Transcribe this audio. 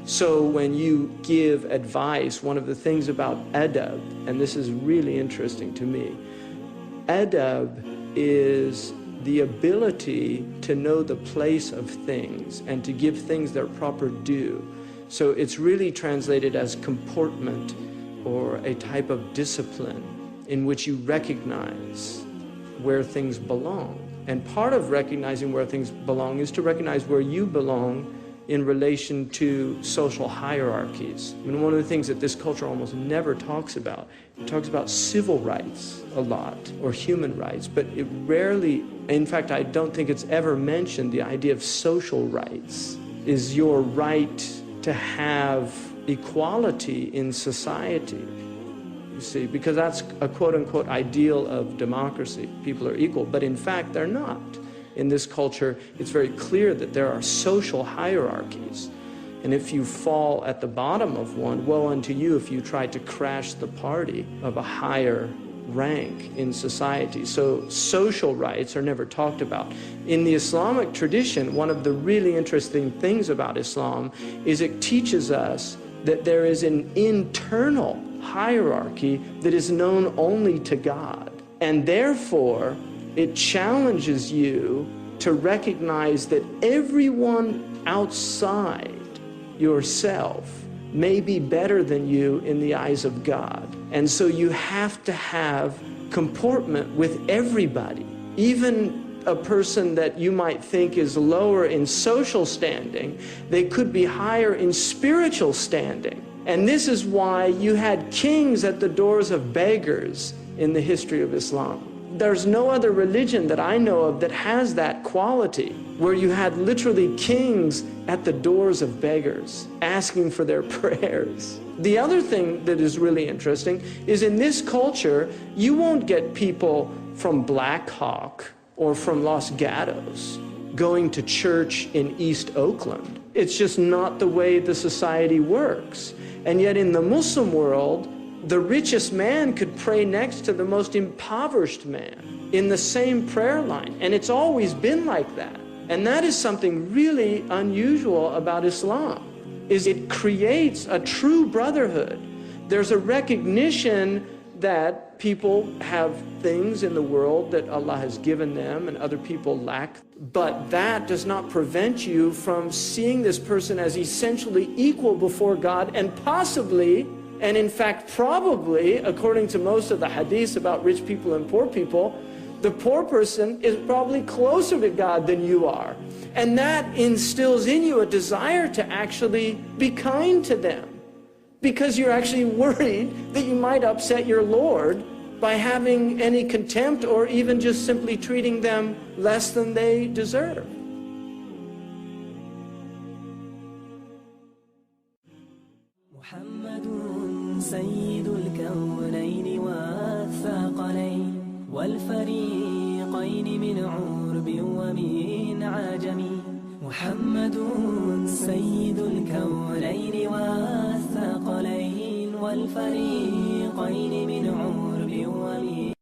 So when you give advice, one of the things about adab, and this is really interesting to me, adab is the ability to know the place of things and to give things their proper due. So it's really translated as comportment, or a type of discipline in which you recognize where things belong. And part of recognizing where things belong is to recognize where you belong in relation to social hierarchies. I mean, one of the things that this culture almost never talks about, it talks about civil rights a lot, or human rights, but it rarely, in fact, I don't think it's ever mentioned the idea of social rights. Is your right to have equality in society, you see, because that's a quote-unquote ideal of democracy. People are equal, but in fact, they're not. In this culture, it's very clear that there are social hierarchies. And if you fall at the bottom of one, woe unto you if you try to crash the party of a higher rank in society. So social rights are never talked about. In the Islamic tradition, one of the really interesting things about Islam is it teaches us that there is an internal hierarchy that is known only to God. And therefore, it challenges you to recognize that everyone outside yourself may be better than you in the eyes of God. And so you have to have comportment with everybody, even a person that you might think is lower in social standing, they could be higher in spiritual standing. And this is why you had kings at the doors of beggars in the history of Islam. There's no other religion that I know of that has that quality, where you had literally kings at the doors of beggars asking for their prayers. The other thing that is really interesting is in this culture, you won't get people from Black Hawk or from Los Gatos going to church in East Oakland. It's just not the way the society works. And yet in the Muslim world, the richest man could pray next to the most impoverished man in the same prayer line. And it's always been like that. And that is something really unusual about Islam, is it creates a true brotherhood. There's a recognition that people have things in the world that Allah has given them and other people lack. But that does not prevent you from seeing this person as essentially equal before God, and possibly, and in fact probably, according to most of the hadiths about rich people and poor people, the poor person is probably closer to God than you are. And that instills in you a desire to actually be kind to them, because you're actually worried that you might upset your Lord by having any contempt or even just simply treating them less than they deserve. سيد الكونين والثقلين والفريقين من عرب ومن عجم. محمد سيد الكونين والثقلين والفريقين من عرب ومن